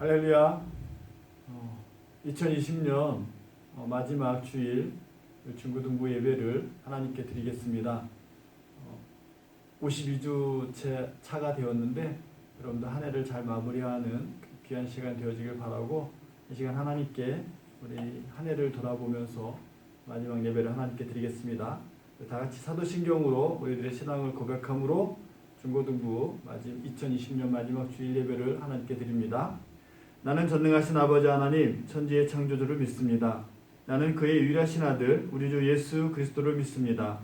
할렐루야. 2020년 마지막 주일 중고등부 예배를 하나님께 드리겠습니다. 52주째 차가 되었는데 여러분들 한 해를 잘 마무리하는 귀한 시간 되어지길 바라고, 이 시간 하나님께 우리 한 해를 돌아보면서 마지막 예배를 하나님께 드리겠습니다. 다 같이 사도신경으로 우리들의 신앙을 고백함으로 중고등부 2020년 마지막 주일 예배를 하나님께 드립니다. 나는 전능하신 아버지 하나님, 천지의 창조주를 믿습니다. 나는 그의 유일하신 아들 우리 주 예수 그리스도를 믿습니다.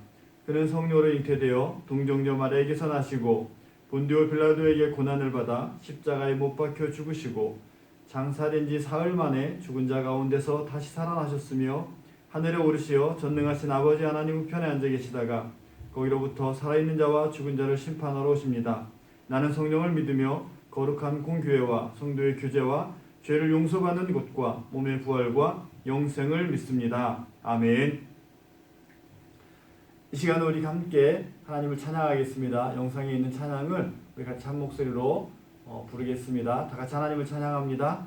그는 성령으로 잉태되어 동정녀 마리아에게서 나시고 본디오 빌라도에게 고난을 받아 십자가에 못 박혀 죽으시고 장사된 지 사흘 만에 죽은 자 가운데서 다시 살아나셨으며 하늘에 오르시어 전능하신 아버지 하나님 우편에 앉아 계시다가 거기로부터 살아있는 자와 죽은 자를 심판하러 오십니다. 나는 성령을 믿으며 거룩한 공교회와 성도의 교제와 죄를 용서받는 것과 몸의 부활과 영생을 믿습니다. 아멘. 이 시간에 우리 함께 하나님을 찬양하겠습니다. 영상에 있는 찬양을 우리 같이 한 목소리로 부르겠습니다. 다 같이 하나님을 찬양합니다.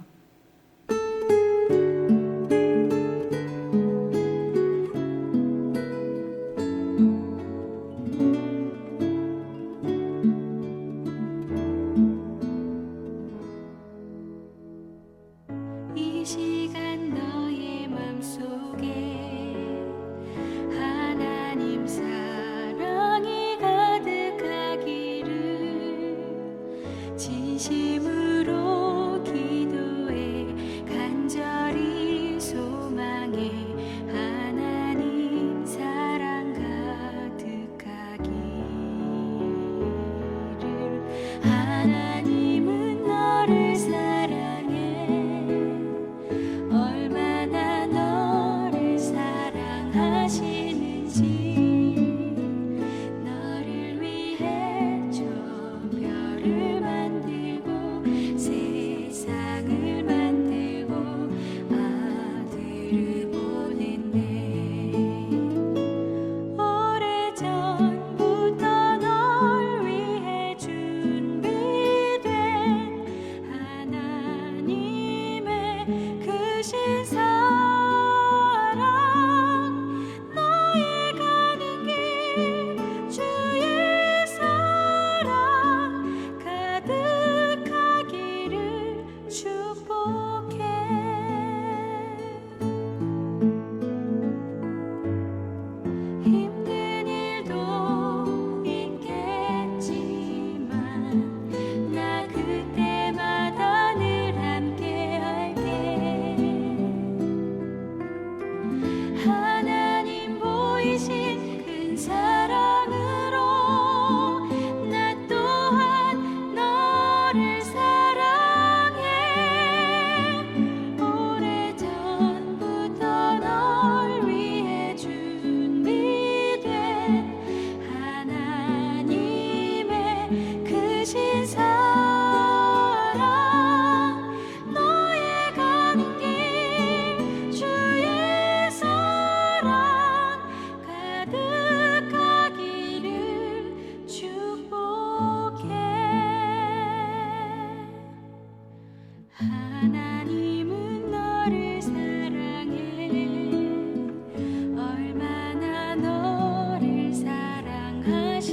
이 시간 너의 맘속에 하나님 사랑이 가득하기를 진심으로 기도해 간절히 소망해 하나님 사랑 가득하기를. 하나님은 너를 얼마나 너를 사랑하시는지 너를 위해 저 별을 만들고 세상을 만들고 아들을 보냈네. 오래전부터 널 위해 준비된 하나님의 크신 사랑, 너의 가는 길 주의 사랑 가득하기를 축복해. 힘든 일도 있겠지만 나 그때마다 늘 함께 할게. 하나님 보이신 큰 사랑으로 나 또한 너를 사랑해. 오래전부터 널 위해 준비된 하나님의 크신 사랑, 너의 가는 길 주의 사랑 가득하기를 축복해. 하나님은 너를 사랑해. 얼마나 너를 사랑하시는지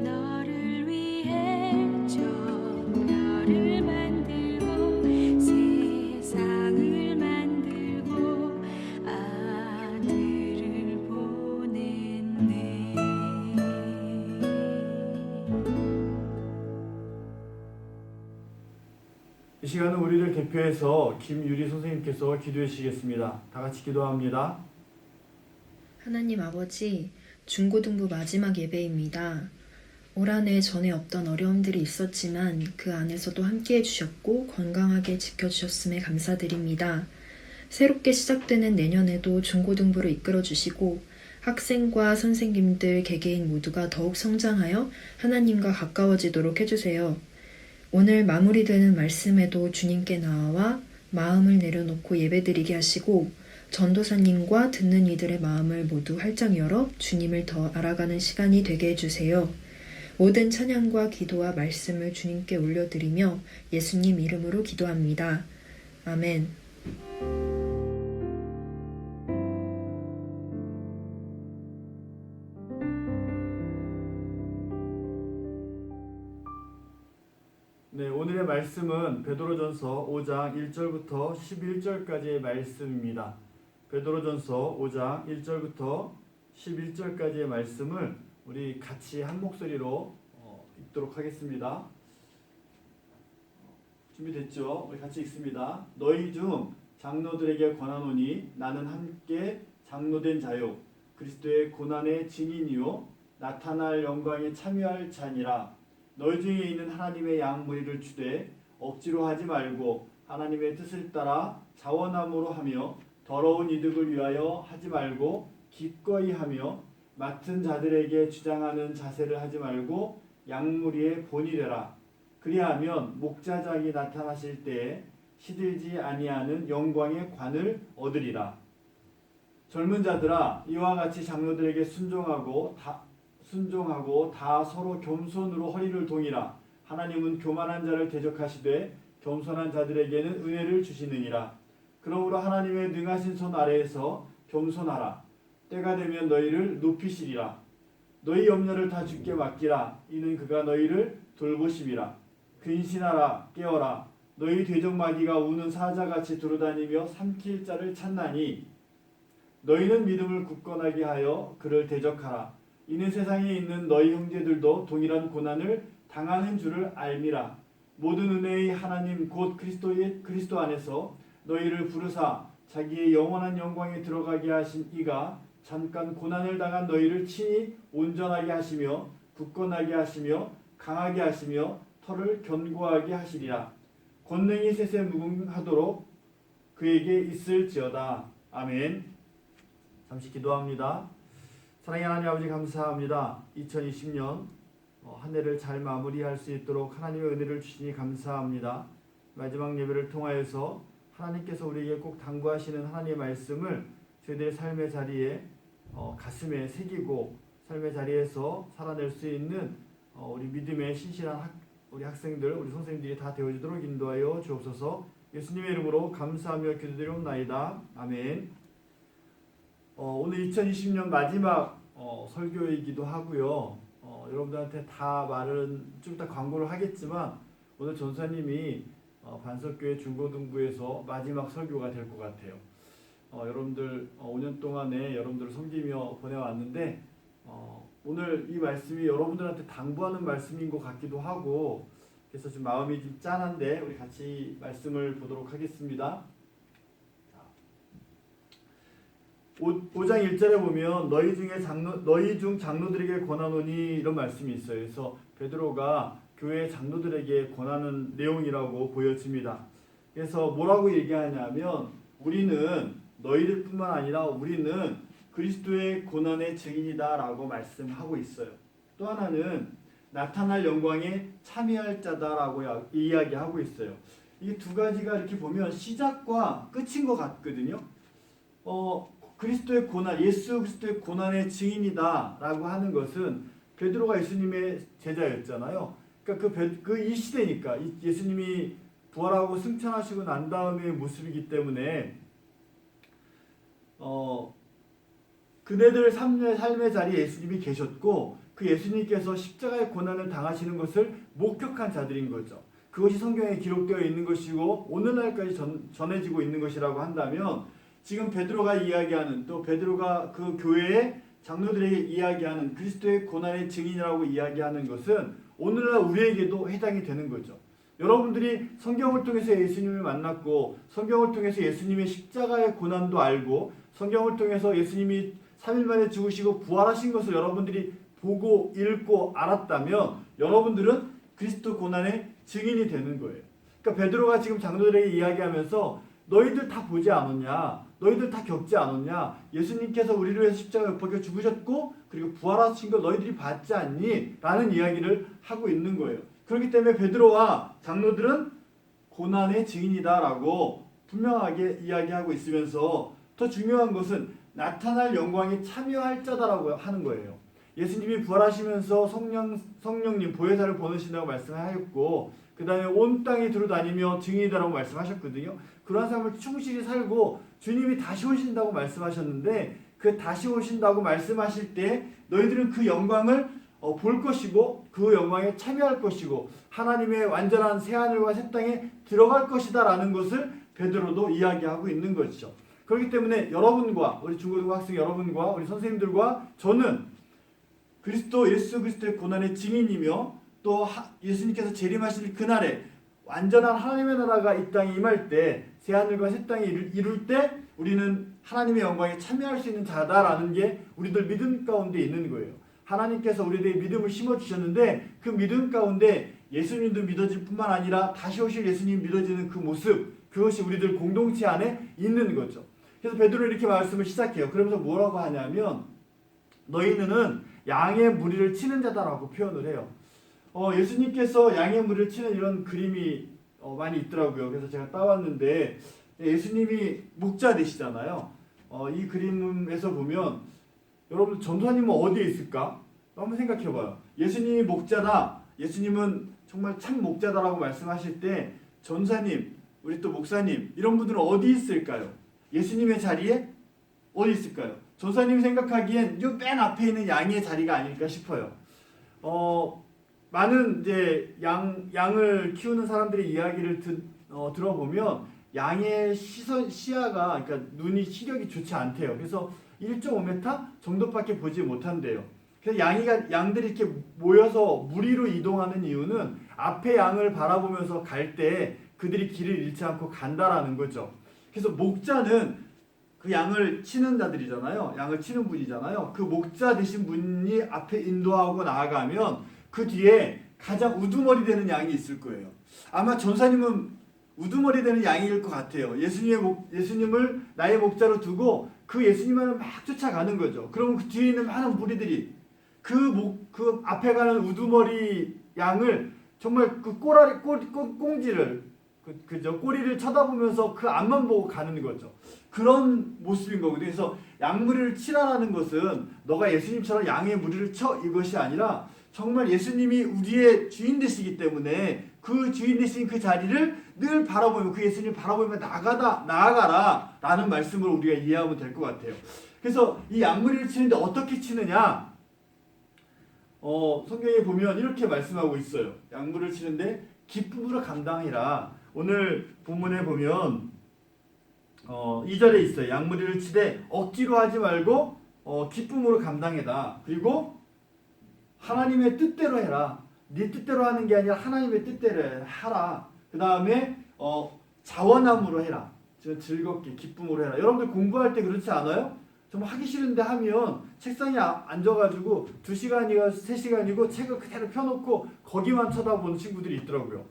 너를 위해 저 별을 만들고 세상을 만들고 아들을 보냈네. 이 시간은 우리를 대표해서 김유리 선생님께서 기도해 주시겠습니다. 다 같이 기도합니다. 하나님 아버지, 중고등부 마지막 예배입니다. 올 한 해 전에 없던 어려움들이 있었지만 그 안에서도 함께해 주셨고 건강하게 지켜주셨음에 감사드립니다. 새롭게 시작되는 내년에도 중고등부를 이끌어 주시고 학생과 선생님들, 개개인 모두가 더욱 성장하여 하나님과 가까워지도록 해주세요. 오늘 마무리되는 말씀에도 주님께 나아와 마음을 내려놓고 예배드리게 하시고 전도사님과 듣는 이들의 마음을 모두 활짝 열어 주님을 더 알아가는 시간이 되게 해주세요. 모든 찬양과 기도와 말씀을 주님께 올려드리며 예수님 이름으로 기도합니다. 아멘. 네, 오늘의 말씀은 베드로전서 5장 1절부터 11절까지의 말씀입니다. 베드로전서 5장 1절부터 11절까지의 말씀을 우리 같이 한 목소리로 읽도록 하겠습니다. 준비됐죠? 우리 같이 읽습니다. 너희 중 장로들에게 권하노니 나는 함께 장로된 자요 그리스도의 고난의 증인이요 나타날 영광에 참여할 자니라. 너희 중에 있는 하나님의 양 무리를 주되 억지로 하지 말고 하나님의 뜻을 따라 자원함으로 하며 더러운 이득을 위하여 하지 말고 기꺼이 하며 맡은 자들에게 주장하는 자세를 하지 말고 양 무리의 본이 되라. 그리하면 목자장이 나타나실 때에 시들지 아니하는 영광의 관을 얻으리라. 젊은 자들아 이와 같이 장로들에게 순종하고 다 서로 겸손으로 허리를 동이라. 하나님은 교만한 자를 대적하시되 겸손한 자들에게는 은혜를 주시느니라. 그러므로 하나님의 능하신 손 아래에서 겸손하라. 때가 되면 너희를 높이시리라. 너희 염려를 다 주께 맡기라. 이는 그가 너희를 돌보심이라. 근신하라 깨어라. 너희 대적마귀가 우는 사자같이 두루다니며 삼킬 자를 찾나니 너희는 믿음을 굳건하게 하여 그를 대적하라. 이는 세상에 있는 너희 형제들도 동일한 고난을 당하는 줄을 알미라. 모든 은혜의 하나님 곧 그리스도 안에서 너희를 부르사 자기의 영원한 영광에 들어가게 하신 이가 잠깐 고난을 당한 너희를 친히 온전하게 하시며 굳건하게 하시며 강하게 하시며 털을 견고하게 하시리라. 권능이 셋에 무궁하도록 그에게 있을지어다. 아멘. 잠시 기도합니다. 사랑의 하나님 아버지 감사합니다. 2020년 한 해를 잘 마무리할 수 있도록 하나님의 은혜를 주시니 감사합니다. 마지막 예배를 통하여서 하나님께서 우리에게 꼭 당부하시는 하나님의 말씀을 저희들의 삶의 자리에 가슴에 새기고 삶의 자리에서 살아낼 수 있는 우리 믿음의 신실한 우리 학생들, 우리 선생님들이 다 되어지도록 인도하여 주옵소서. 예수님의 이름으로 감사하며 기도드리옵나이다. 아멘. 오늘 2020년 마지막 설교이기도 하고요. 여러분들한테 다 말은 좀 이따 광고를 하겠지만 오늘 전사님이 반석교회 중고등부에서 마지막 설교가 될 것 같아요. 여러분들 5년 동안에 여러분들을 섬기며 보내왔는데 오늘 이 말씀이 여러분들한테 당부하는 말씀인 것 같기도 하고 그래서 좀 마음이 좀 짠한데 우리 같이 말씀을 보도록 하겠습니다. 5장 1절에 보면 너희 중 장로들에게 권하노니 이런 말씀이 있어요. 그래서 베드로가 교회 장로들에게 권하는 내용이라고 보여집니다. 그래서 뭐라고 얘기하냐면 우리는 너희들뿐만 아니라 우리는 그리스도의 고난의 증인이다라고 말씀하고 있어요. 또 하나는 나타날 영광에 참여할 자다라고 이야기하고 있어요. 이 두 가지가 이렇게 보면 시작과 끝인 것 같거든요. 그리스도의 고난, 예수 그리스도의 고난의 증인이다라고 하는 것은 베드로가 예수님의 제자였잖아요. 그러니까 이 시대니까 예수님이 부활하고 승천하시고 난 다음의 모습이기 때문에 그네들 삶의 자리에 예수님이 계셨고 그 예수님께서 십자가의 고난을 당하시는 것을 목격한 자들인 거죠. 그것이 성경에 기록되어 있는 것이고 오늘날까지 전해지고 있는 것이라고 한다면 지금 베드로가 이야기하는 또 베드로가 그 교회의 장로들에게 이야기하는 그리스도의 고난의 증인이라고 이야기하는 것은 오늘날 우리에게도 해당이 되는 거죠. 여러분들이 성경을 통해서 예수님을 만났고 성경을 통해서 예수님의 십자가의 고난도 알고 성경을 통해서 예수님이 3일 만에 죽으시고 부활하신 것을 여러분들이 보고 읽고 알았다면 여러분들은 그리스도 고난의 증인이 되는 거예요. 그러니까 베드로가 지금 장로들에게 이야기하면서 너희들 다 보지 않았냐? 너희들 다 겪지 않았냐? 예수님께서 우리를 위해서 십자가에 못 박혀 죽으셨고 그리고 부활하신 거 너희들이 봤지 않니? 라는 이야기를 하고 있는 거예요. 그렇기 때문에 베드로와 장로들은 고난의 증인이다라고 분명하게 이야기하고 있으면서 더 중요한 것은 나타날 영광에 참여할 자다라고 하는 거예요. 예수님이 부활하시면서 성령님 보혜사를 보내신다고 말씀하셨고 그 다음에 온 땅에 두루다니며 증인이다라고 말씀하셨거든요. 그러한 삶을 충실히 살고 주님이 다시 오신다고 말씀하셨는데 그 다시 오신다고 말씀하실 때 너희들은 그 영광을 볼 것이고 그 영광에 참여할 것이고 하나님의 완전한 새하늘과 새 땅에 들어갈 것이다 라는 것을 베드로도 이야기하고 있는 것이죠. 그렇기 때문에 여러분과 우리 중고등부 학생 여러분과 우리 선생님들과 저는 예수 그리스도의 고난의 증인이며 또 예수님께서 재림하실 그날에 완전한 하나님의 나라가 이 땅에 임할 때 새하늘과 새 땅이 이룰 때 우리는 하나님의 영광에 참여할 수 있는 자다라는 게 우리들 믿음 가운데 있는 거예요. 하나님께서 우리들의 믿음을 심어주셨는데 그 믿음 가운데 예수님도 믿어질 뿐만 아니라 다시 오실 예수님 믿어지는 그 모습 그것이 우리들 공동체 안에 있는 거죠. 그래서 베드로는 이렇게 말씀을 시작해요. 그러면서 뭐라고 하냐면 너희는 양의 무리를 치는 자다라고 표현을 해요. 예수님께서 양의 무리를 치는 이런 그림이 많이 있더라고요. 그래서 제가 따왔는데 예수님이 목자 되시잖아요. 이 그림에서 보면 여러분 전도사님은 어디에 있을까? 한번 생각해봐요. 예수님이 목자다. 예수님은 정말 참 목자다라고 말씀하실 때 전사님, 우리 또 목사님 이런 분들은 어디 있을까요? 예수님의 자리에 어디 있을까요? 전사님이 생각하기엔 이 맨 앞에 있는 양의 자리가 아닐까 싶어요. 많은 이제 양을 키우는 사람들의 이야기를 들어보면 양의 시야가 그러니까 눈이 시력이 좋지 않대요. 그래서 1.5m 정도밖에 보지 못한대요. 그래서 양들이 이렇게 모여서 무리로 이동하는 이유는 앞에 양을 바라보면서 갈 때 그들이 길을 잃지 않고 간다라는 거죠. 그래서 목자는 그 양을 치는 자들이잖아요. 양을 치는 분이잖아요. 그 목자 되신 분이 앞에 인도하고 나아가면 그 뒤에 가장 우두머리 되는 양이 있을 거예요. 아마 전사님은 우두머리 되는 양일 것 같아요. 예수님을 나의 목자로 두고 그 예수님만을 막 쫓아가는 거죠. 그러면 그 뒤에 있는 많은 무리들이 그 앞에 가는 우두머리 양을 정말 그 꽁지를 그죠 꼬리를 쳐다보면서 그 앞만 보고 가는 거죠. 그런 모습인 거거든요. 그래서 양무리를 치라라는 것은 너가 예수님처럼 양의 무리를 쳐 이것이 아니라 정말 예수님이 우리의 주인 되시기 때문에 그 주인 되신 그 자리를 늘 바라보며 그 예수님 바라보며 나아가라 라는 말씀을 우리가 이해하면 될 것 같아요. 그래서 이 양무리를 치는데 어떻게 치느냐? 성경에 보면 이렇게 말씀하고 있어요. 양무리를 치는데 기쁨으로 감당해라. 오늘 본문에 보면 2절에 있어요. 양무리를 치되 억지로 하지 말고 기쁨으로 감당해라. 그리고 하나님의 뜻대로 해라. 네 뜻대로 하는 게 아니라 하나님의 뜻대로 하라. 그 다음에 자원함으로 해라. 즐겁게 기쁨으로 해라. 여러분들 공부할 때 그렇지 않아요? 정말 하기 싫은데 하면 책상에 앉아가지고 2시간이고 3시간이고 책을 그대로 펴놓고 거기만 쳐다보는 친구들이 있더라고요.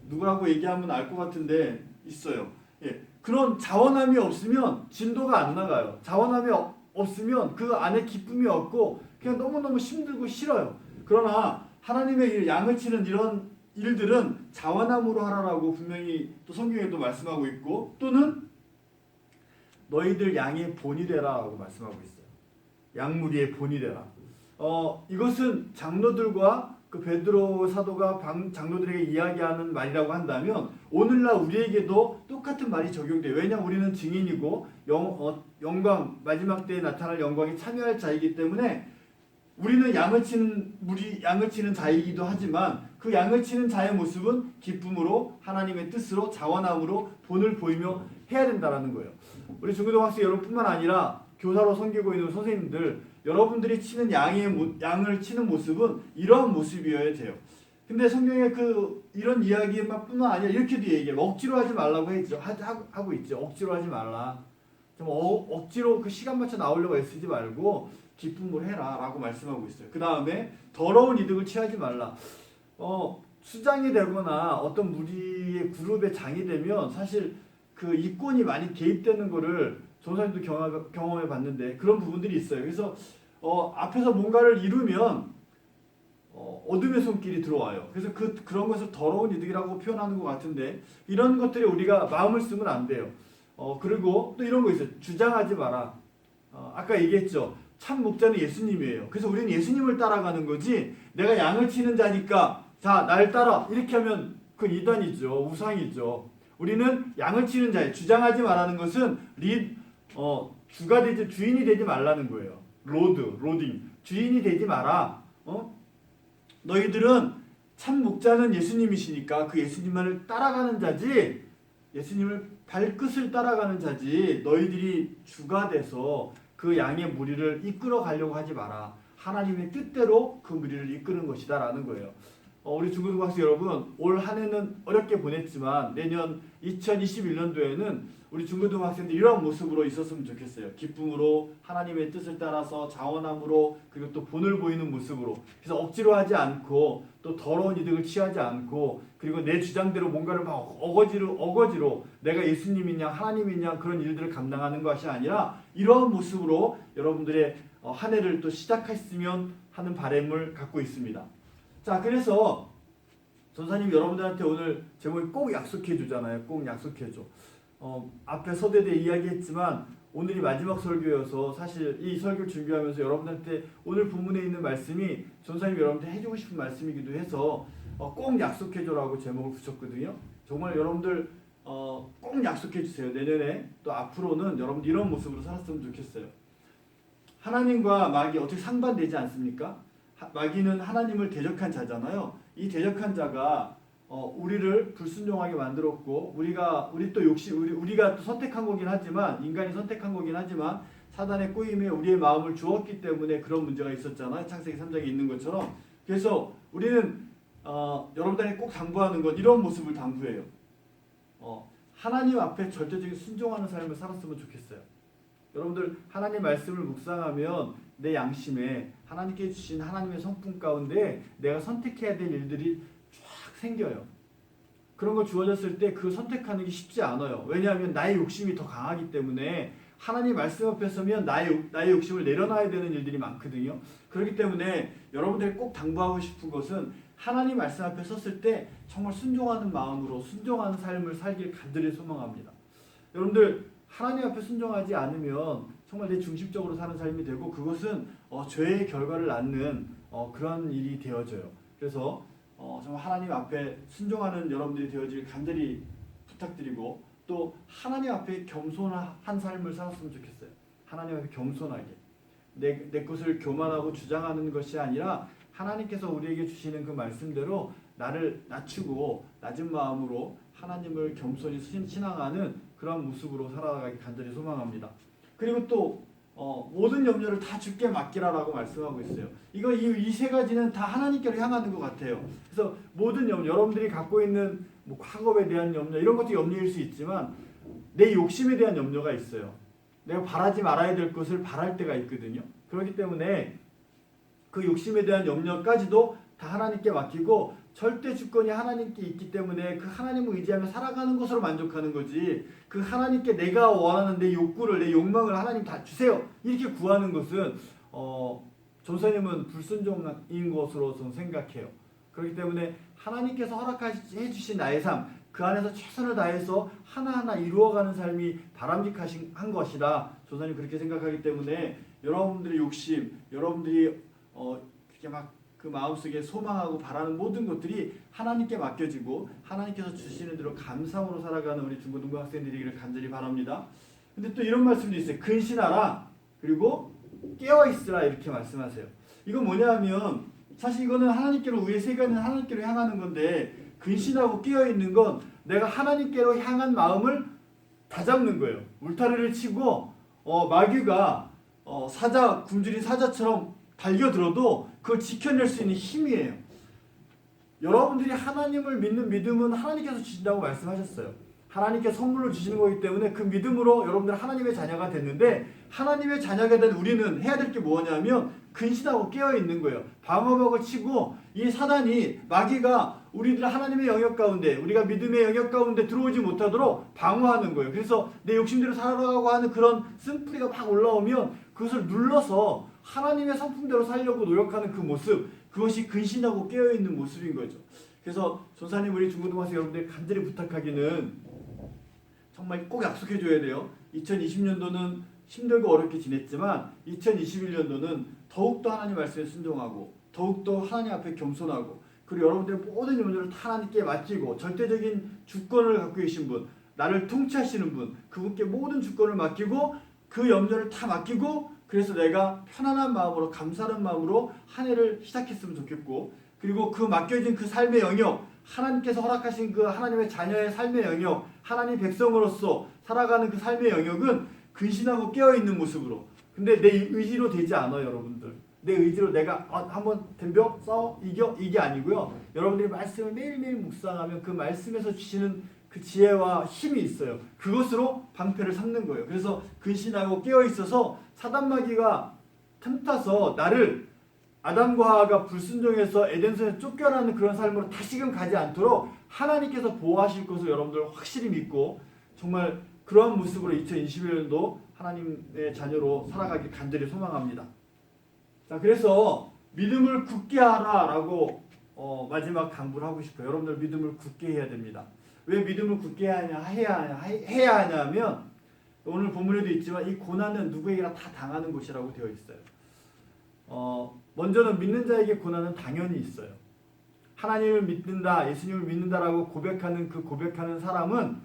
누구라고 얘기하면 알 것 같은데 있어요. 예, 그런 자원함이 없으면 진도가 안 나가요. 자원함이 없으면 그 안에 기쁨이 없고 그냥 너무너무 힘들고 싫어요. 그러나 하나님의 양을 치는 이런 일들은 자원함으로 하라라고 분명히 또 성경에도 말씀하고 있고 또는 너희들 양의 본이 되라라고 말씀하고 있어요. 양무리의 본이 되라. 이것은 장로들과 그 베드로 사도가 장로들에게 이야기하는 말이라고 한다면 오늘날 우리에게도 똑같은 말이 적용돼요. 왜냐하면 우리는 증인이고 영광 마지막 때에 나타날 영광에 참여할 자이기 때문에 우리는 양을 치는 자이기도 하지만 그 양을 치는 자의 모습은 기쁨으로 하나님의 뜻으로 자원함으로 본을 보이며 해야 된다라는 거예요. 우리 중고등학생 여러분뿐만 아니라 교사로 섬기고 있는 선생님들 여러분들이 치는 양을 치는 모습은 이러한 모습이어야 돼요. 근데 성경에 이런 이야기뿐만 아니라 이렇게도 얘기해요. 억지로 하지 말라고 하고 있죠. 억지로 하지 말라. 좀 억지로 그 시간 맞춰 나오려고 애쓰지 말고 기쁨으로 해라 라고 말씀하고 있어요. 그 다음에 더러운 이득을 취하지 말라. 수장이 되거나 어떤 무리의 그룹의 장이 되면 사실 그 이권이 많이 개입되는 거를 전사님도 경험해 봤는데 그런 부분들이 있어요. 그래서 앞에서 뭔가를 이루면 어둠의 손길이 들어와요. 그래서 그런 것을 더러운 이득이라고 표현하는 것 같은데 이런 것들에 우리가 마음을 쓰면 안 돼요. 그리고 또 이런 거 있어요. 주장하지 마라. 아까 얘기했죠. 참 목자는 예수님이에요. 그래서 우리는 예수님을 따라가는 거지 내가 양을 치는 자니까 자 날 따라 이렇게 하면 그건 이단이죠. 우상이죠. 우리는 양을 치는 자예요. 주장하지 말라는 것은 주가 되지 주인이 되지 말라는 거예요. 로딩 주인이 되지 마라. 너희들은 참 목자는 예수님이시니까 그 예수님만을 따라가는 자지 예수님을 발끝을 따라가는 자지 너희들이 주가 돼서 그 양의 무리를 이끌어 가려고 하지 마라. 하나님의 뜻대로 그 무리를 이끄는 것이다 라는 거예요. 우리 중고등학생 여러분 올 한 해는 어렵게 보냈지만 내년 2021년도에는 우리 중고등학생들 이런 모습으로 있었으면 좋겠어요. 기쁨으로 하나님의 뜻을 따라서 자원함으로 그리고 또 본을 보이는 모습으로 그래서 억지로 하지 않고 또 더러운 이득을 취하지 않고 그리고 내 주장대로 뭔가를 막 어거지로 내가 예수님이냐 하나님이냐 그런 일들을 감당하는 것이 아니라 이러한 모습으로 여러분들의 한 해를 또 시작했으면 하는 바람을 갖고 있습니다. 자, 그래서 전사님 여러분들한테 오늘 제목이 꼭 약속해 주잖아요. 꼭 약속해 줘. 앞에 서대대 이야기했지만 오늘이 마지막 설교여서 사실 이 설교를 준비하면서 여러분들한테 오늘 본문에 있는 말씀이 전사님 여러분한테 해주고 싶은 말씀이기도 해서 꼭 약속해 줘라고 제목을 붙였거든요. 정말 여러분들 꼭 약속해 주세요. 내년에 또 앞으로는 여러분들 이런 모습으로 살았으면 좋겠어요. 하나님과 마귀 어떻게 상반되지 않습니까? 마귀는 하나님을 대적한 자잖아요. 이 대적한 자가 우리를 불순종하게 만들었고 우리가 또 선택한 거긴 하지만 인간이 선택한 거긴 하지만 사단의 꼬임에 우리의 마음을 주었기 때문에 그런 문제가 있었잖아요. 창세기 3장에 있는 것처럼. 그래서 우리는 여러분들에게 꼭 당부하는 건 이런 모습을 당부해요. 하나님 앞에 절대적인 순종하는 삶을 살았으면 좋겠어요. 여러분들 하나님 말씀을 묵상하면 내 양심에 하나님께 주신 하나님의 성품 가운데 내가 선택해야 될 일들이 쫙 생겨요. 그런 거 주어졌을 때 그 선택하는 게 쉽지 않아요. 왜냐하면 나의 욕심이 더 강하기 때문에 하나님 말씀 앞에 서면 나의 욕심을 내려놔야 되는 일들이 많거든요. 그렇기 때문에 여러분들이 꼭 당부하고 싶은 것은 하나님 말씀 앞에 섰을 때 정말 순종하는 마음으로 순종하는 삶을 살길 간절히 소망합니다. 여러분들 하나님 앞에 순종하지 않으면 정말 내 중심적으로 사는 삶이 되고 그것은 죄의 결과를 낳는 그런 일이 되어져요. 그래서 정말 하나님 앞에 순종하는 여러분들이 되어질 간절히 부탁드리고 또 하나님 앞에 겸손한 삶을 살았으면 좋겠어요. 하나님 앞에 겸손하게 내 것을 교만하고 주장하는 것이 아니라 하나님께서 우리에게 주시는 그 말씀대로 나를 낮추고 낮은 마음으로 하나님을 겸손히 신앙하는 그런 모습으로 살아가기 간절히 소망합니다. 그리고 또 모든 염려를 다 주께 맡기라라고 말씀하고 있어요. 이 세 가지는 다 하나님께로 향하는 것 같아요. 그래서 모든 염려, 여러분들이 갖고 있는 과거에 대한 염려 이런 것도 염려일 수 있지만 내 욕심에 대한 염려가 있어요. 내가 바라지 말아야 될 것을 바랄 때가 있거든요. 그렇기 때문에 그 욕심에 대한 염려까지도 다 하나님께 맡기고 절대 주권이 하나님께 있기 때문에 그 하나님을 의지하며 살아가는 것으로 만족하는 거지 그 하나님께 내가 원하는 내 욕구를 내 욕망을 하나님 다 주세요 이렇게 구하는 것은 전사님은 불순종인 것으로 저는 생각해요. 그렇기 때문에 하나님께서 허락해 주신 나의 삶 그 안에서 최선을 다해서 하나하나 이루어가는 삶이 바람직한 것이다. 전사님 그렇게 생각하기 때문에 여러분들의 욕심 여러분들이 그렇게 막 그 마음속에 소망하고 바라는 모든 것들이 하나님께 맡겨지고 하나님께서 주시는 대로 감사함으로 살아가는 우리 중고등부 학생들이기를 간절히 바랍니다. 근데 또 이런 말씀도 있어요. 근신하라 그리고 깨어있으라 이렇게 말씀하세요. 이건 뭐냐면 사실 이거는 하나님께로 우리의 세계는 하나님께로 향하는 건데 근신하고 깨어있는 건 내가 하나님께로 향한 마음을 다잡는 거예요. 울타리를 치고 마귀가 굶주린 사자처럼 달겨들어도 그걸 지켜낼 수 있는 힘이에요. 여러분들이 하나님을 믿는 믿음은 하나님께서 주신다고 말씀하셨어요. 하나님께 선물로 주시는 거기 때문에 그 믿음으로 여러분들 하나님의 자녀가 됐는데 하나님의 자녀가 된 우리는 해야 될 게 뭐냐면 근신하고 깨어있는 거예요. 방어막을 치고 이 사단이 마귀가 우리들 하나님의 영역 가운데 우리가 믿음의 영역 가운데 들어오지 못하도록 방어하는 거예요. 그래서 내 욕심대로 살아가고 하는 그런 쓴뿌리가 막 올라오면 그것을 눌러서 하나님의 성품대로 살려고 노력하는 그 모습 그것이 근신하고 깨어있는 모습인 거죠. 그래서 전사님 우리 중고등학생 여러분들 간절히 부탁하기는 정말 꼭 약속해 줘야 돼요. 2020년도는 힘들고 어렵게 지냈지만 2021년도는 더욱더 하나님 말씀에 순종하고 더욱더 하나님 앞에 겸손하고 그리고 여러분들의 모든 염려를 다 하나님께 맡기고 절대적인 주권을 갖고 계신 분, 나를 통치하시는 분, 그분께 모든 주권을 맡기고 그 염려를 다 맡기고 그래서 내가 편안한 마음으로 감사하는 마음으로 한 해를 시작했으면 좋겠고 그리고 그 맡겨진 그 삶의 영역 하나님께서 허락하신 그 하나님의 자녀의 삶의 영역 하나님 백성으로서 살아가는 그 삶의 영역은 근신하고 깨어있는 모습으로 근데 내 의지로 되지 않아요 여러분들 내 의지로 내가 한번 덤벼 싸워 이겨 이게 아니고요 여러분들이 말씀을 매일매일 묵상하면 그 말씀에서 주시는 그 지혜와 힘이 있어요 그것으로 방패를 삼는 거예요 그래서 근신하고 깨어있어서 사단마귀가 틈타서 나를 아담과 하와가 불순종해서 에덴성에서 쫓겨나는 그런 삶으로 다시금 가지 않도록 하나님께서 보호하실 것을 여러분들 확실히 믿고 정말 그러한 모습으로 2021년도 하나님의 자녀로 살아가길 간절히 소망합니다. 자, 그래서 믿음을 굳게 하라라고 마지막 당부를 하고 싶어요. 여러분들 믿음을 굳게 해야 됩니다. 왜 믿음을 굳게 해야 하냐면 오늘 본문에도 있지만 이 고난은 누구에게나 다 당하는 것이라고 되어 있어요. 먼저는 믿는 자에게 고난은 당연히 있어요. 하나님을 믿는다, 예수님을 믿는다라고 고백하는 그 고백하는 사람은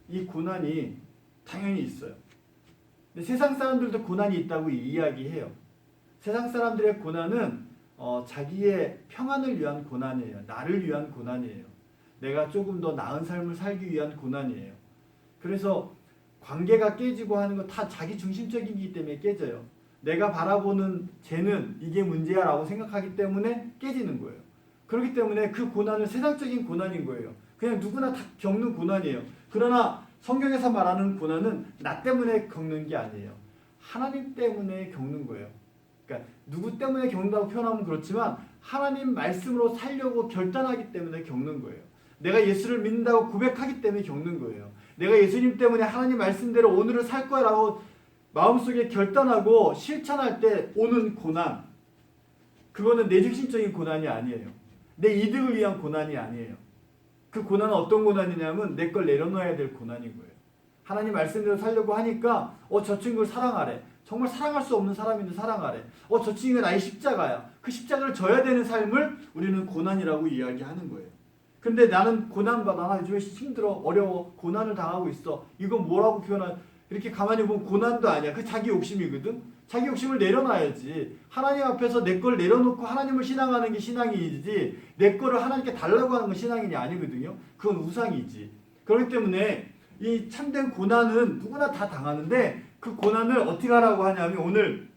이 고난이 당연히 있어요. 근데 세상 사람들도 고난이 있다고 이야기해요. 세상 사람들의 고난은 자기의 평안을 위한 고난이에요. 나를 위한 고난이에요. 내가 조금 더 나은 삶을 살기 위한 고난이에요. 그래서 관계가 깨지고 하는 거 다 자기 중심적이기 때문에 깨져요. 내가 바라보는 쟤는 이게 문제야 라고 생각하기 때문에 깨지는 거예요. 그렇기 때문에 그 고난은 세상적인 고난인 거예요. 그냥 누구나 다 겪는 고난이에요. 그러나 성경에서 말하는 고난은 나 때문에 겪는 게 아니에요. 하나님 때문에 겪는 거예요. 그러니까 누구 때문에 겪는다고 표현하면 그렇지만 하나님 말씀으로 살려고 결단하기 때문에 겪는 거예요. 내가 예수를 믿는다고 고백하기 때문에 겪는 거예요. 내가 예수님 때문에 하나님 말씀대로 오늘을 살 거야 라고 마음속에 결단하고 실천할 때 오는 고난 그거는 내 중심적인 고난이 아니에요. 내 이득을 위한 고난이 아니에요. 그 고난은 어떤 고난이냐면 내 걸 내려놔야 될 고난인 거예요. 하나님 말씀대로 살려고 하니까 저 친구를 사랑하래. 정말 사랑할 수 없는 사람인데 사랑하래. 저 친구가 나의 십자가야. 그 십자가를 져야 되는 삶을 우리는 고난이라고 이야기하는 거예요. 근데 나는 고난받아. 나 요즘에 힘들어. 어려워. 고난을 당하고 있어. 이건 뭐라고 표현할 이렇게 가만히 보면 고난도 아니야. 그 자기 욕심이거든. 자기 욕심을 내려놔야지. 하나님 앞에서 내 걸 내려놓고 하나님을 신앙하는 게 신앙이지 내 거를 하나님께 달라고 하는 건 신앙이 아니거든요. 그건 우상이지. 그렇기 때문에 이 참된 고난은 누구나 다 당하는데 그 고난을 어떻게 하라고 하냐면 오늘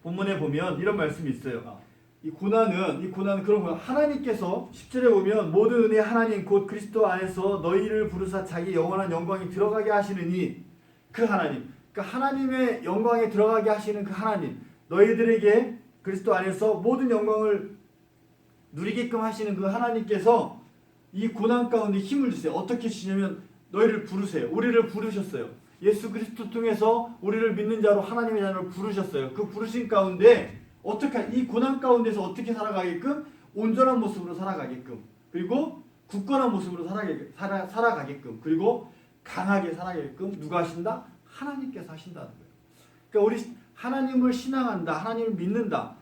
본문에 보면 이런 말씀이 있어요. 이 고난은 그런 거야. 하나님께서 10절에 보면 모든 은혜 하나님 곧 그리스도 안에서 너희를 부르사 자기 영원한 영광에 들어가게 하시느니 그 하나님, 그러니까 하나님의 영광에 들어가게 하시는 그 하나님, 너희들에게 그리스도 안에서 모든 영광을 누리게끔 하시는 그 하나님께서 이 고난 가운데 힘을 주세요. 어떻게 주시냐면 너희를 부르세요. 우리를 부르셨어요. 예수 그리스도 통해서 우리를 믿는 자로 하나님의 자녀를 부르셨어요. 그 부르신 가운데 이 고난 가운데서 어떻게 살아가게끔 온전한 모습으로 살아가게끔 그리고 굳건한 모습으로 살아가게끔 그리고 강하게 살아가게끔 누가 하신다? 하나님께서 하신다는 거예요. 그러니까 우리 하나님을 신앙한다, 하나님을 믿는다,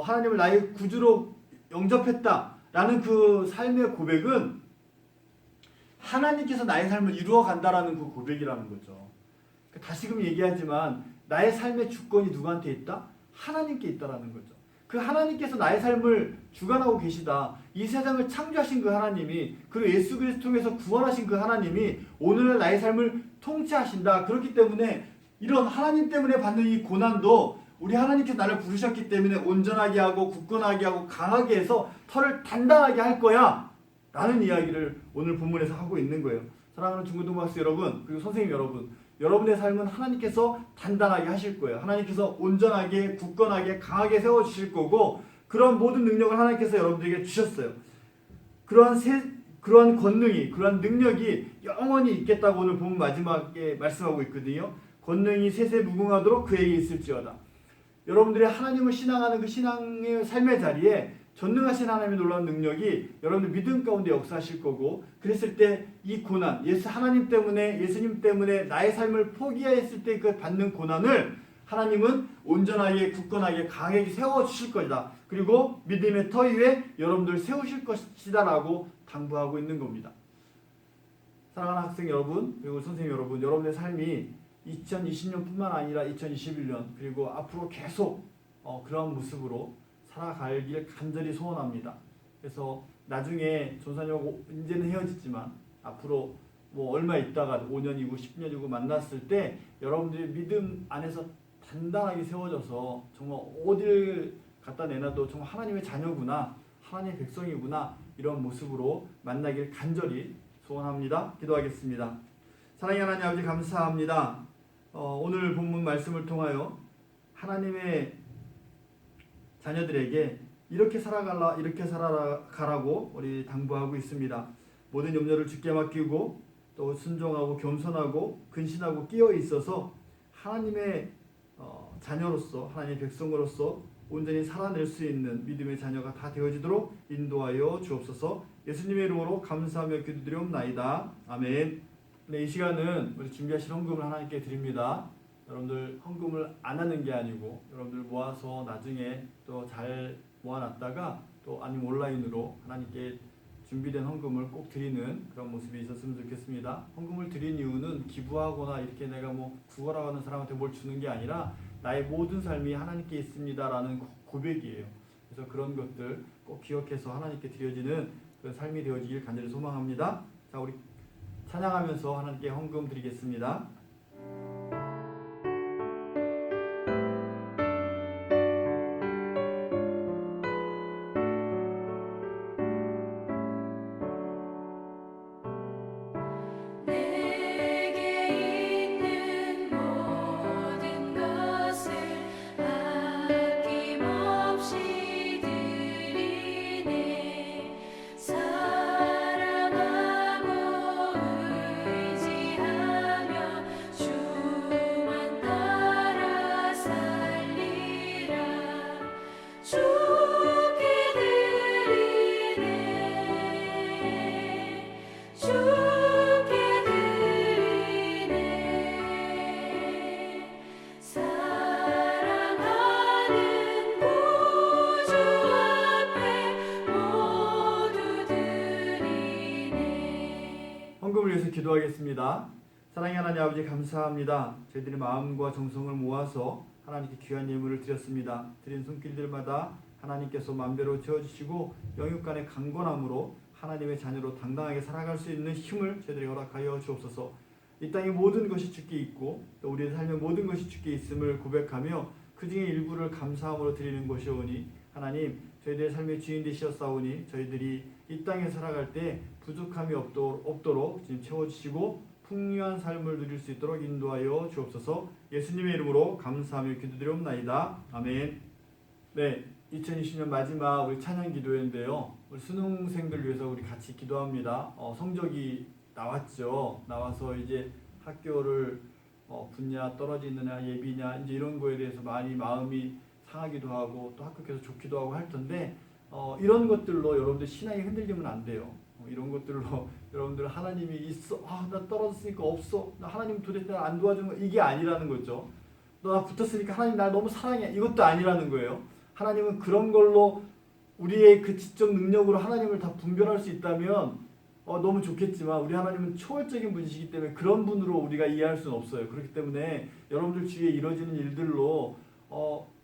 하나님을 나의 구주로 영접했다라는 그 삶의 고백은 하나님께서 나의 삶을 이루어 간다라는 그 고백이라는 거죠. 그러니까 다시금 얘기하지만 나의 삶의 주권이 누구한테 있다? 하나님께 있다라는 거죠. 그 하나님께서 나의 삶을 주관하고 계시다. 이 세상을 창조하신 그 하나님이 그리고 예수 그리스도 통해서 구원하신 그 하나님이 오늘날 나의 삶을 통치하신다. 그렇기 때문에 이런 하나님 때문에 받는 이 고난도 우리 하나님께서 나를 부르셨기 때문에 온전하게 하고 굳건하게 하고 강하게 해서 털을 단단하게 할 거야 라는 이야기를 오늘 본문에서 하고 있는 거예요. 사랑하는 중고등학생 여러분 그리고 선생님 여러분, 여러분의 삶은 하나님께서 단단하게 하실 거예요. 하나님께서 온전하게 굳건하게 강하게 세워주실 거고 그런 모든 능력을 하나님께서 여러분들에게 주셨어요. 그러한 권능이 그러한 능력이 영원히 있겠다고 오늘 본문 마지막에 말씀하고 있거든요. 권능이 세세무궁하도록 그에게 있을지어다. 여러분들이 하나님을 신앙하는 그 신앙의 삶의 자리에 전능하신 하나님의 놀라운 능력이 여러분들 믿음 가운데 역사하실 거고, 그랬을 때 이 고난, 하나님 때문에, 예수님 때문에 나의 삶을 포기했을 때 그 받는 고난을 하나님은 온전하게, 굳건하게, 강하게 세워주실 것이다. 그리고 믿음의 터 위에 여러분들 세우실 것이다 라고 당부하고 있는 겁니다. 사랑하는 학생 여러분, 그리고 선생님 여러분, 여러분의 삶이 2020년뿐만 아니라 2021년 그리고 앞으로 계속 그런 모습으로 살아가길 간절히 소원합니다. 그래서 나중에 전사님하고 이제는 헤어지지만 앞으로 뭐 얼마 있다가 5년이고 10년이고 만났을 때 여러분들이 믿음 안에서 단단하게 세워져서 정말 어딜 갖다 내놔도 정말 하나님의 자녀구나, 하나님의 백성이구나, 이런 모습으로 만나길 간절히 소원합니다. 기도하겠습니다. 사랑의 하나님 아버지, 감사합니다. 오늘 본문 말씀을 통하여 하나님의 자녀들에게 이렇게 살아가라고 우리 당부하고 있습니다. 모든 염려를 주께 맡기고 또 순종하고 겸손하고 근신하고 끼어 있어서 하나님의 자녀로서, 하나님의 백성으로서 온전히 살아낼 수 있는 믿음의 자녀가 다 되어지도록 인도하여 주옵소서. 예수님의 이름으로 감사하며 기도드리옵나이다. 아멘. 네, 이 시간은 우리 준비하신 헌금을 하나님께 드립니다. 여러분들 헌금을 안 하는 게 아니고 여러분들 모아서 나중에 또 잘 모아놨다가 또 아니면 온라인으로 하나님께 준비된 헌금을 꼭 드리는 그런 모습이 있었으면 좋겠습니다. 헌금을 드린 이유는 기부하거나 이렇게 내가 뭐 구걸하는 사람한테 뭘 주는 게 아니라 나의 모든 삶이 하나님께 있습니다라는 고백이에요. 그래서 그런 것들 꼭 기억해서 하나님께 드려지는 그런 삶이 되어지길 간절히 소망합니다. 자, 우리 찬양하면서 하나님께 헌금 드리겠습니다. 내게 있는 모든 것을 아낌없이 드리네. 사랑하고 의지하며 주만 따라 살리라. 주께 드리네. 주께 드리네. 사랑하는 구주 앞에 모두 드리네. 헌금을 위해서 기도하겠습니다. 사랑의 하나님 아버지, 감사합니다. 저희들이 마음과 정성을 모아서 하나님께 귀한 예물을 드렸습니다. 드린 손길들마다 하나님께서 마음대로 채워주시고 영육간의 강건함으로 하나님의 자녀로 당당하게 살아갈 수 있는 힘을 저희들이 허락하여 주옵소서. 이 땅의 모든 것이 주께 있고 또 우리의 삶의 모든 것이 주께 있음을 고백하며 그 중에 일부를 감사함으로 드리는 것이오니, 하나님 저희들의 삶의 주인 되시었사오니 저희들이 이 땅에 살아갈 때 부족함이 없도록 지금 채워주시고 풍요한 삶을 누릴 수 있도록 인도하여 주옵소서. 예수님의 이름으로 감사하며 기도드리옵나이다. 아멘. 네, 2020년 마지막 우리 찬양 기도회인데요. 우리 수능생들 위해서 우리 같이 기도합니다. 성적이 나왔죠. 나와서 이제 학교를 붙냐 떨어지느냐 예비냐 이제 이런 거에 대해서 많이 마음이 상하기도 하고 또 합격해서 좋기도 하고 할 텐데 이런 것들로 여러분들 신앙이 흔들리면 안 돼요. 이런 것들로 여러분들 하나님이 있어, 나 떨어졌으니까 없어, 나 하나님 도대체 날 안 도와주는 거, 이게 아니라는 거죠. 너 나 붙었으니까 하나님 날 너무 사랑해, 이것도 아니라는 거예요. 하나님은 그런 걸로 우리의 그 지적 능력으로 하나님을 다 분별할 수 있다면 너무 좋겠지만 우리 하나님은 초월적인 분이시기 때문에 그런 분으로 우리가 이해할 수는 없어요. 그렇기 때문에 여러분들 주위에 이루어지는 일들로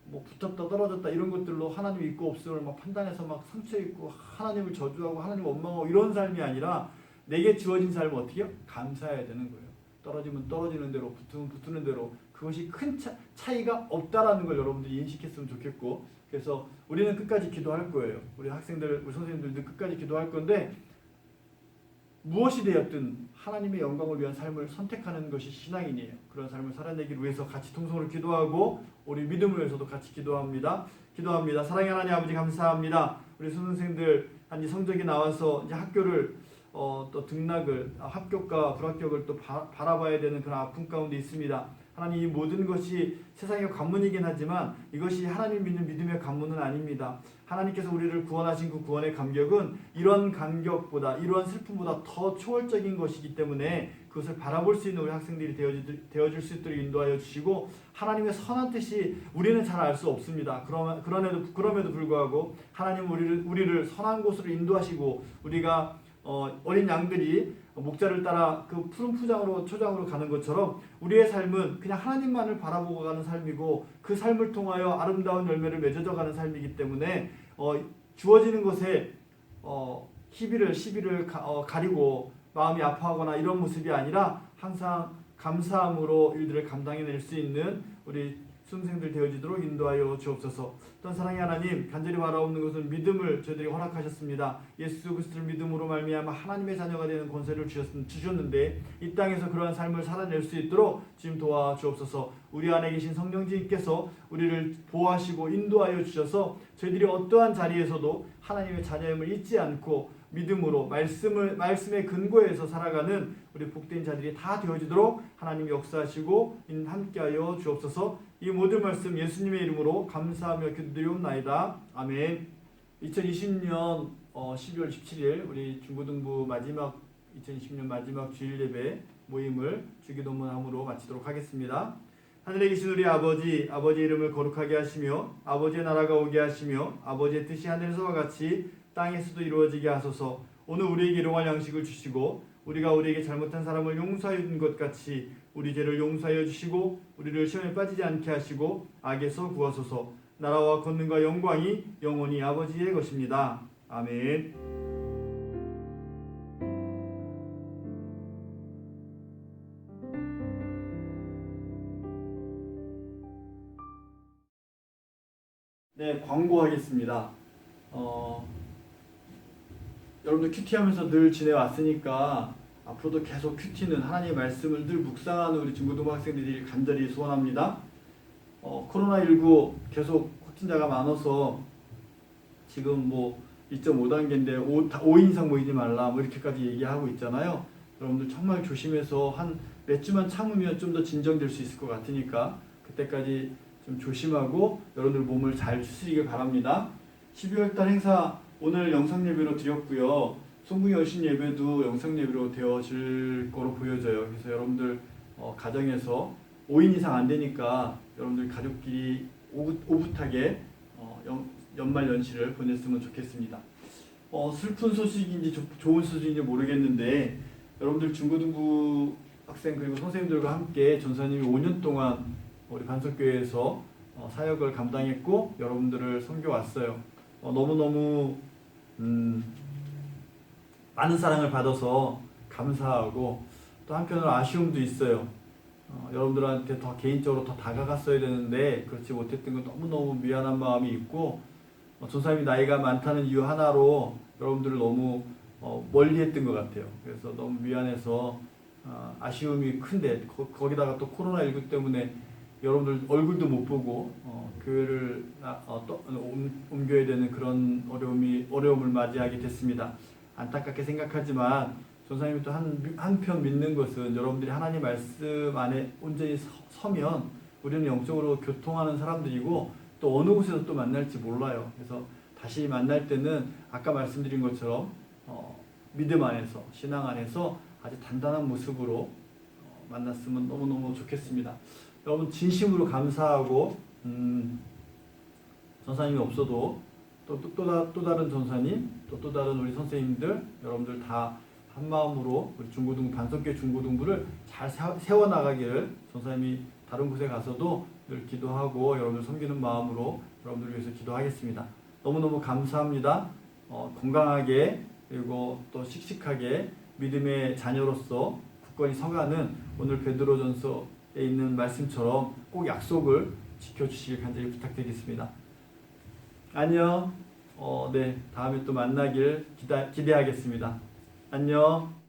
뭐 붙었다 떨어졌다 이런 것들로 하나님 있고 없음을 막 판단해서 막 상처 있고 하나님을 저주하고 하나님 원망하고 이런 삶이 아니라 내게 주어진 삶을 어떻게 해요? 감사해야 되는 거예요. 떨어지면 떨어지는 대로, 붙으면 붙는 대로, 그것이 큰 차이가 없다라는 걸 여러분들이 인식했으면 좋겠고, 그래서 우리는 끝까지 기도할 거예요. 우리 학생들, 우리 선생님들도 끝까지 기도할 건데, 무엇이 되었든 하나님의 영광을 위한 삶을 선택하는 것이 신앙인이에요. 그런 삶을 살아내기 위해서 같이 통성으로 기도하고 우리 믿음을 위해서도 같이 기도합니다. 사랑의 하나님 아버지, 감사합니다. 우리 수능생들 이제 성적이 나와서 이제 학교를 또 등락을 합격과 불합격을 또 바라봐야 되는 그런 아픔 가운데 있습니다. 하나님, 이 모든 것이 세상의 관문이긴 하지만 이것이 하나님 믿는 믿음의 관문은 아닙니다. 하나님께서 우리를 구원하신 그 구원의 감격은 이런 감격보다, 이러한 슬픔보다 더 초월적인 것이기 때문에 그것을 바라볼 수 있는 우리 학생들이 되어줄 수 있도록 인도하여 주시고, 하나님의 선한 뜻이 우리는 잘 알 수 없습니다. 그럼에도 불구하고 하나님은 우리를 선한 곳으로 인도하시고, 우리가 어린 양들이 목자를 따라 그 푸른 초장으로 가는 것처럼 우리의 삶은 그냥 하나님만을 바라보고 가는 삶이고, 그 삶을 통하여 아름다운 열매를 맺어져 가는 삶이기 때문에 주어지는 것에 시비를 가리고 마음이 아파하거나 이런 모습이 아니라 항상 감사함으로 일들을 감당해낼 수 있는 우리 수험생들 되어지도록 인도하여 주옵소서. 또한 사랑의 하나님, 간절히 바라옵는 것은 믿음을 저희들이 허락하셨습니다. 예수 그리스도를 믿음으로 말미암아 하나님의 자녀가 되는 권세를 주셨는데 이 땅에서 그러한 삶을 살아낼 수 있도록 지금 도와주옵소서. 우리 안에 계신 성령님께서 우리를 보호하시고 인도하여 주셔서 저희들이 어떠한 자리에서도 하나님의 자녀임을 잊지 않고 믿음으로 말씀의 근거에서 살아가는 우리 복된 자들이 다 되어지도록 하나님이 역사하시고 함께하여 주옵소서. 이 모든 말씀 예수님의 이름으로 감사하며 기도드리옵나이다. 아멘. 2020년 12월 17일 우리 중고등부 2020년 마지막 주일 예배 모임을 주기도문함으로 마치도록 하겠습니다. 하늘에 계신 우리 아버지, 아버지의 이름을 거룩하게 하시며 아버지의 나라가 오게 하시며 아버지의 뜻이 하늘에서와 같이 땅에서도 이루어지게 하소서. 오늘 우리에게 일용할 양식을 주시고 우리가 우리에게 잘못한 사람을 용서하여 준 것 같이 우리 죄를 용서하여 주시고 우리를 시험에 빠지지 않게 하시고 악에서 구하소서. 나라와 권능과 영광이 영원히 아버지의 것입니다. 아멘. 네, 광고하겠습니다. 여러분들 큐티하면서 늘 지내왔으니까 앞으로도 계속 큐티는 하나님의 말씀을 늘 묵상하는 우리 중고등부 학생들이 간절히 소원합니다. 코로나19 계속 확진자가 많아서 지금 2.5단계인데 5인 이상 모이지 말라 이렇게까지 얘기하고 있잖아요. 여러분들 정말 조심해서 한 몇 주만 참으면 좀 더 진정될 수 있을 것 같으니까 그때까지 좀 조심하고 여러분들 몸을 잘 추스리길 바랍니다. 12월달 행사 오늘 영상 예배로 드렸고요. 송궁 여신 예배도 영상 예배로 되어질 거로 보여져요. 그래서 여러분들 가정에서 5인 이상 안 되니까 여러분들 가족끼리 오붓하게 연말 연시를 보냈으면 좋겠습니다. 슬픈 소식인지 좋은 소식인지 모르겠는데 여러분들 중고등부 학생 그리고 선생님들과 함께 전사님이 5년 동안 우리 반석교회에서 사역을 감당했고 여러분들을 섬겨왔어요. 너무너무 많은 사랑을 받아서 감사하고 또 한편으로 아쉬움도 있어요. 여러분들한테 더 개인적으로 더 다가갔어야 되는데 그렇지 못했던 건 너무너무 미안한 마음이 있고 전사님이 나이가 많다는 이유 하나로 여러분들을 너무 멀리했던 것 같아요. 그래서 너무 미안해서 아쉬움이 큰데 거기다가 또 코로나19 때문에 여러분들 얼굴도 못 보고 교회를 옮겨야 되는 그런 어려움을 맞이하게 됐습니다. 안타깝게 생각하지만 전사님이 또 한편 믿는 것은 여러분들이 하나님 말씀 안에 온전히 서면 우리는 영적으로 교통하는 사람들이고 또 어느 곳에서 또 만날지 몰라요. 그래서 다시 만날 때는 아까 말씀드린 것처럼 믿음 안에서 신앙 안에서 아주 단단한 모습으로 만났으면 너무너무 좋겠습니다. 여러분 진심으로 감사하고 전사님이 없어도 또 다른 전사님 또 다른 우리 선생님들 여러분들 다 한마음으로 우리 중고등부 반석교회 중고등부를 잘 세워나가기를 전사님이 다른 곳에 가서도 늘 기도하고 여러분들 섬기는 마음으로 여러분들을 위해서 기도하겠습니다. 너무너무 감사합니다. 건강하게 그리고 또 씩씩하게 믿음의 자녀로서 굳건히 서가는 오늘 베드로전서에 있는 말씀처럼 꼭 약속을 지켜주시길 간절히 부탁드리겠습니다. 안녕. 네, 다음에 또 만나길 기대하겠습니다. 안녕.